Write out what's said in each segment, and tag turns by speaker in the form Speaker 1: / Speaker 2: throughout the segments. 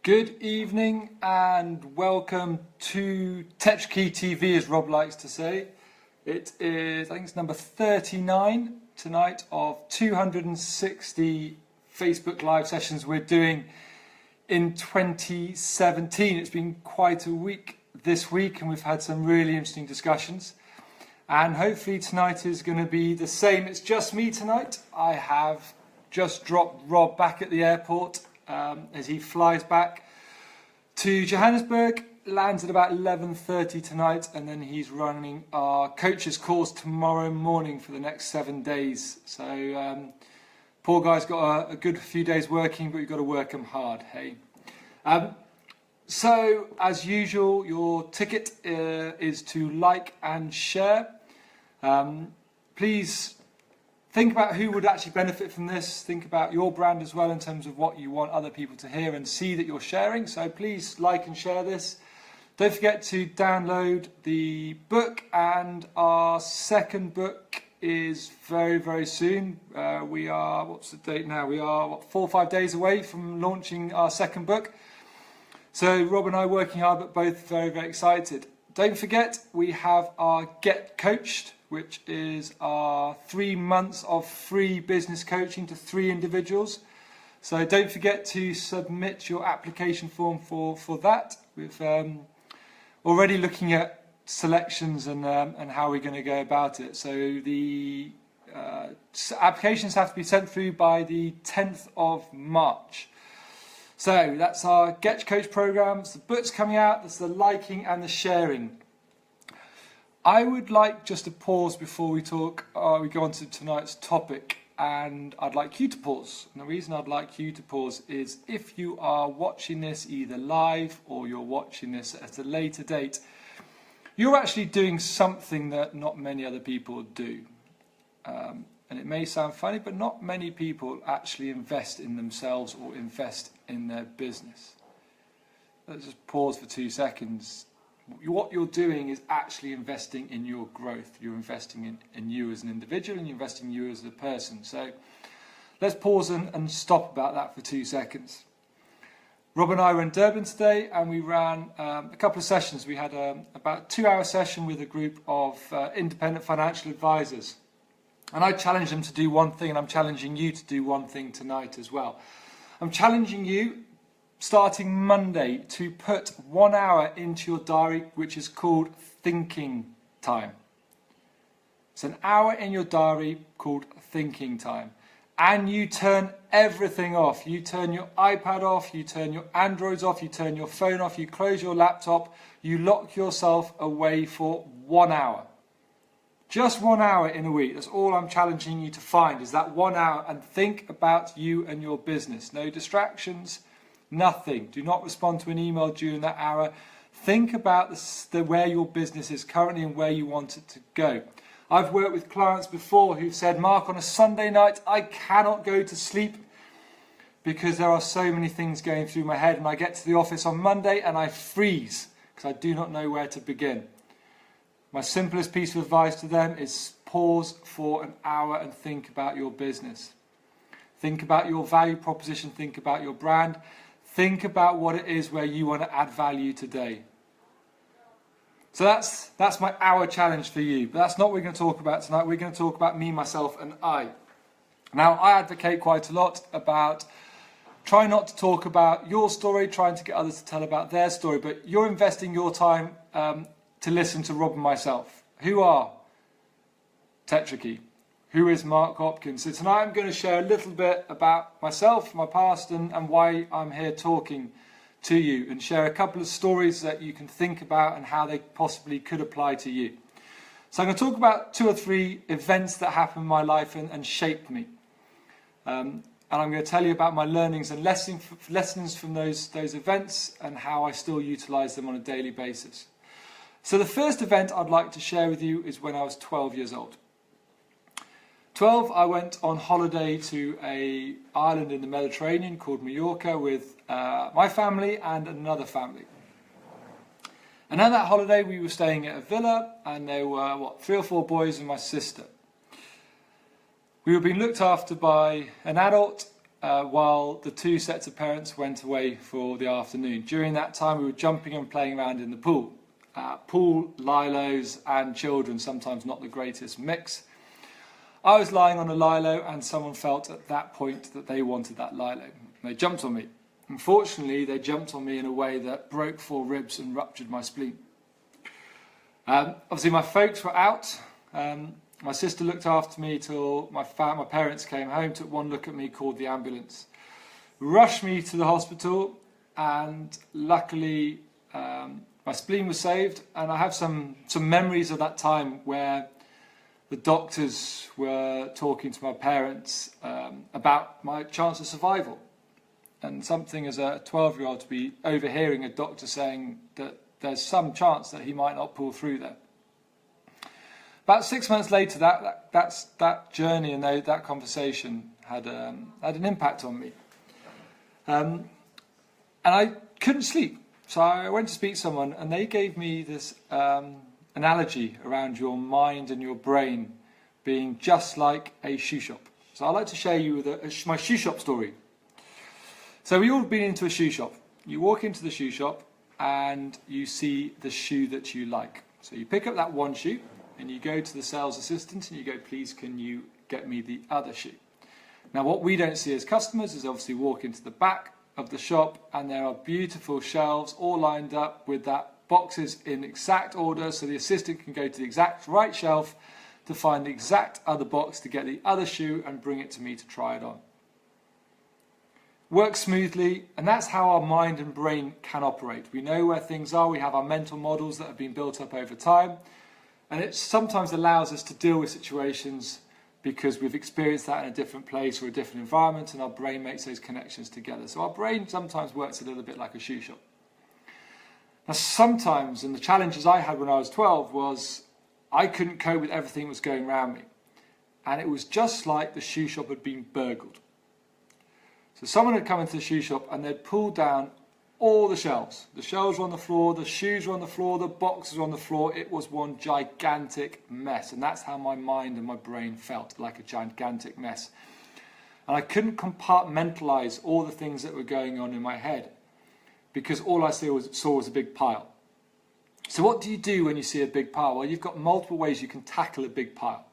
Speaker 1: Good evening and welcome to Tetrakey TV, as Rob likes to say. It is, I think it's number 39 tonight of 260 Facebook Live sessions we're doing in 2017. It's been quite a week this week and we've had some really interesting discussions. And hopefully tonight is going to be the same. It's just me tonight. I have just dropped Rob back at the airport as he flies back to Johannesburg, lands at about 11:30 tonight, and then he's running our coaches course tomorrow morning for the next 7 days. So poor guy's got a good few days working, but you've got to work him hard, hey? So as usual, your ticket is to like and share. Please think about who would actually benefit from this. Think about your brand as well in terms of what you want other people to hear and see that you're sharing. So please like and share this. Don't forget to download the book, and our second book is very, very soon. We are, what's the date now? We are 4 or 5 days away from launching our second book. So Rob and I are working hard, but both very, very excited. Don't forget, we have our Get Coached, which is our 3 months of free business coaching to 3 individuals. So don't forget to submit your application form for that. We've already looking at selections and how we're going to go about it. So the applications have to be sent through by the 10th of March. So that's our Get Coach program. It's the books coming out. That's the liking and the sharing. I would like just to pause before we talk. We go on to tonight's topic, and I'd like you to pause. And the reason I'd like you to pause is if you are watching this either live or you're watching this at a later date, you're actually doing something that not many other people do. And it may sound funny, but not many people actually invest in themselves or invest in their business. Let's just pause for 2 seconds. What you're doing is actually investing in your growth. You're investing in you as an individual, and you're investing in you as a person. So let's pause and stop about that for 2 seconds. Rob and I were in Durban today, and we ran a couple of sessions. We had about a 2-hour session with a group of independent financial advisors. And I challenged them to do one thing, and I'm challenging you to do one thing tonight as well. I'm challenging you, starting Monday, to put 1 hour into your diary, which is called thinking time. It's an hour in your diary called thinking time. And you turn everything off. You turn your iPad off, you turn your Androids off, you turn your phone off, you close your laptop, you lock yourself away for 1 hour. Just 1 hour in a week. That's all I'm challenging you to find, is that 1 hour, and think about you and your business. No distractions, nothing. Do not respond to an email during that hour. Think about where your business is currently and where you want it to go. I've worked with clients before who've said, Mark, on a Sunday night, I cannot go to sleep because there are so many things going through my head, and I get to the office on Monday and I freeze because I do not know where to begin. My simplest piece of advice to them is pause for an hour and think about your business. Think about your value proposition, think about your brand, think about what it is where you want to add value today. So that's my hour challenge for you, but that's not what we're going to talk about tonight. We're going to talk about me, myself and I. Now, I advocate quite a lot about trying not to talk about your story, trying to get others to tell about their story, but you're investing your time to listen to Rob and myself. Who are Tetrakey? Who is Mark Hopkins? So tonight I'm going to share a little bit about myself, my past, and why I'm here talking to you, and share a couple of stories that you can think about and how they possibly could apply to you. So I'm going to talk about 2 or 3 events that happened in my life and shaped me. And I'm going to tell you about my learnings and lessons from those events and how I still utilise them on a daily basis. So the first event I'd like to share with you is when I was 12 years old. 12, I went on holiday to an island in the Mediterranean called Mallorca with my family and another family. And on that holiday we were staying at a villa, and there were 3 or 4 boys and my sister. We were being looked after by an adult while the two sets of parents went away for the afternoon. During that time we were jumping and playing around in the pool. Pool, lilos and children, sometimes not the greatest mix. I was lying on a lilo and someone felt at that point that they wanted that lilo. They jumped on me. Unfortunately, they jumped on me in a way that broke 4 ribs and ruptured my spleen. Obviously my folks were out. My sister looked after me till my parents came home, took one look at me, called the ambulance, rushed me to the hospital, and luckily my spleen was saved. And I have some memories of that time where the doctors were talking to my parents about my chance of survival. And something as a 12-year-old to be overhearing a doctor saying that there's some chance that he might not pull through there. About 6 months later, that journey and that conversation had an impact on me. And I couldn't sleep. So I went to speak to someone and they gave me this analogy around your mind and your brain being just like a shoe shop. So I'd like to share you with my shoe shop story. So we've all been into a shoe shop. You walk into the shoe shop and you see the shoe that you like. So you pick up that one shoe and you go to the sales assistant and you go, please can you get me the other shoe? Now what we don't see as customers is obviously walk into the back of the shop and there are beautiful shelves all lined up with that boxes in exact order, so the assistant can go to the exact right shelf to find the exact other box to get the other shoe and bring it to me to try it on. Works smoothly, and that's how our mind and brain can operate. We know where things are, we have our mental models that have been built up over time, and it sometimes allows us to deal with situations because we've experienced that in a different place or a different environment, and our brain makes those connections together. So our brain sometimes works a little bit like a shoe shop. Now sometimes, and the challenges I had when I was 12 was I couldn't cope with everything that was going around me, and it was just like the shoe shop had been burgled. So someone had come into the shoe shop and they'd pulled down all the shelves. The shelves were on the floor, the shoes were on the floor, the boxes were on the floor. It was one gigantic mess. And that's how my mind and my brain felt, like a gigantic mess. And I couldn't compartmentalize all the things that were going on in my head because all I saw was a big pile. So what do you do when you see a big pile? Well, you've got multiple ways you can tackle a big pile.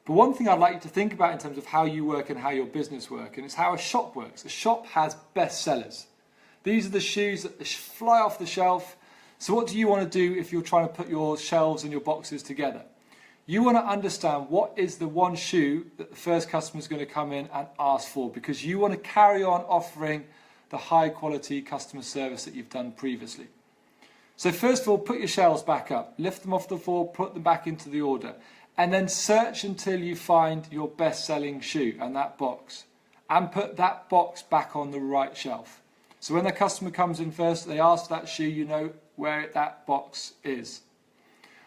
Speaker 1: But one thing I'd like you to think about in terms of how you work and how your business works, and it's how a shop works. A shop has best sellers. These are the shoes that fly off the shelf. So what do you want to do if you're trying to put your shelves and your boxes together? You want to understand what is the one shoe that the first customer is going to come in and ask for, because you want to carry on offering the high quality customer service that you've done previously. So first of all, put your shelves back up, lift them off the floor, put them back into the order. And then search until you find your best-selling shoe and that box. And put that box back on the right shelf. So when the customer comes in first, they ask for that shoe, you know where that box is.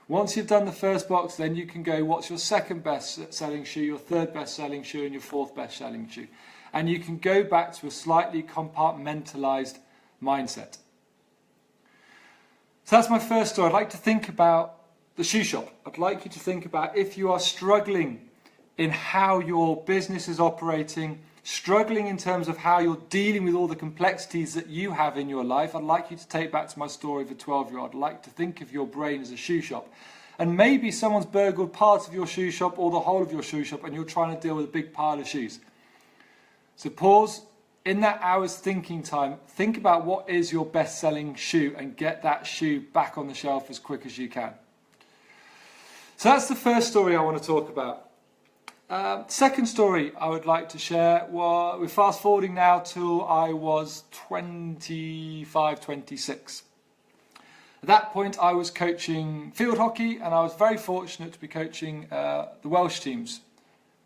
Speaker 1: Once you've done the first box, then you can go, what's your second best-selling shoe, your third best-selling shoe, and your fourth best-selling shoe. And you can go back to a slightly compartmentalized mindset. So that's my first story. I'd like to think about the shoe shop. I'd like you to think about if you are struggling in how your business is operating, struggling in terms of how you're dealing with all the complexities that you have in your life. I'd like you to take back to my story of the 12-year-old. I'd like to think of your brain as a shoe shop. And maybe someone's burgled part of your shoe shop or the whole of your shoe shop and you're trying to deal with a big pile of shoes. So pause. In that hour's thinking time, think about what is your best-selling shoe and get that shoe back on the shelf as quick as you can. So that's the first story I want to talk about. Second story I would like to share, we're fast forwarding now till I was 25, 26. At that point I was coaching field hockey and I was very fortunate to be coaching the Welsh teams.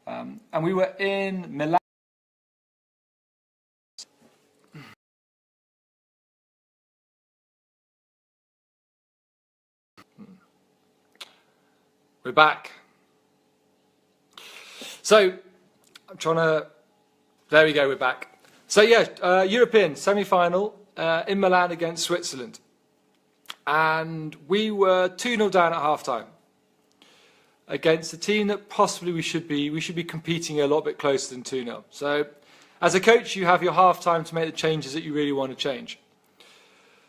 Speaker 1: And we were in Milan. We're back. So, there we go, we're back. So yeah, European semi-final in Milan against Switzerland. And we were 2-0 down at half-time against a team that possibly we should be competing a lot bit closer than 2-0. So As a coach, you have your half time to make the changes that you really want to change.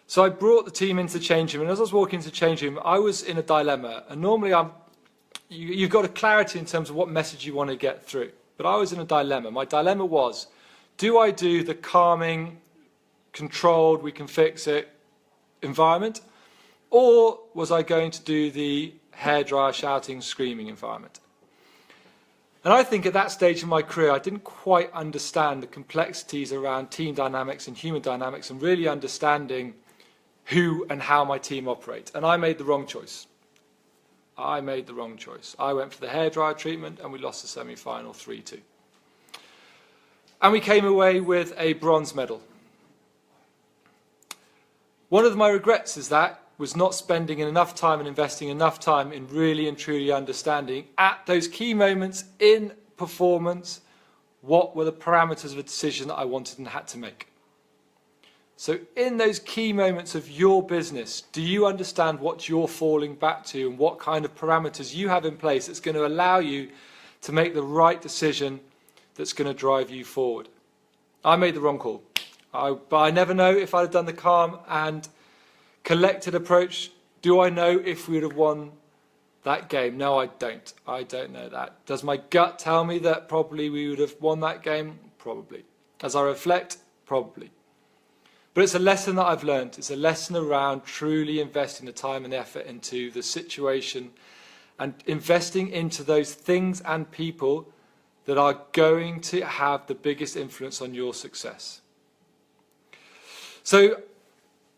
Speaker 1: So I brought the team into the change room, and as I was walking into the change room, I was in a dilemma. And normally you've got a clarity in terms of what message you want to get through. But I was in a dilemma. My dilemma was, do I do the calming, controlled, we can fix it environment, or was I going to do the hairdryer, shouting, screaming environment? And I think at that stage in my career, I didn't quite understand the complexities around team dynamics and human dynamics and really understanding who and how my team operate. And I made the wrong choice. I made the wrong choice. I went for the hairdryer treatment and we lost the semi-final 3-2. And we came away with a bronze medal. One of my regrets is that was not spending enough time and investing enough time in really and truly understanding at those key moments in performance what were the parameters of a decision that I wanted and had to make. So in those key moments of your business, do you understand what you're falling back to and what kind of parameters you have in place that's going to allow you to make the right decision that's going to drive you forward? I made the wrong call. But I never know if I'd have done the calm and collected approach. Do I know if we would have won that game? No, I don't. I don't know that. Does my gut tell me that probably we would have won that game? Probably. As I reflect, probably. But it's a lesson that I've learned. It's a lesson around truly investing the time and effort into the situation and investing into those things and people that are going to have the biggest influence on your success. So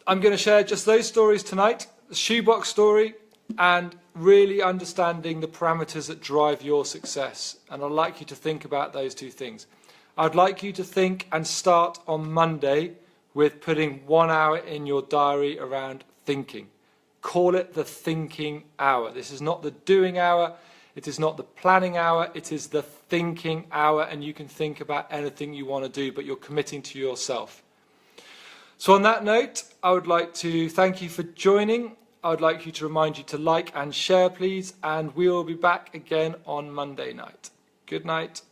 Speaker 1: I'm going to share just those stories tonight, the shoebox story and really understanding the parameters that drive your success. And I'd like you to think about those two things. I'd like you to think and start on Monday with putting 1 hour in your diary around thinking. Call it the thinking hour. This is not the doing hour. It is not the planning hour. It is the thinking hour, and you can think about anything you want to do, but you're committing to yourself. So on that note, I would like to thank you for joining. I would like you to remind you to like and share, please, and we will be back again on Monday night. Good night.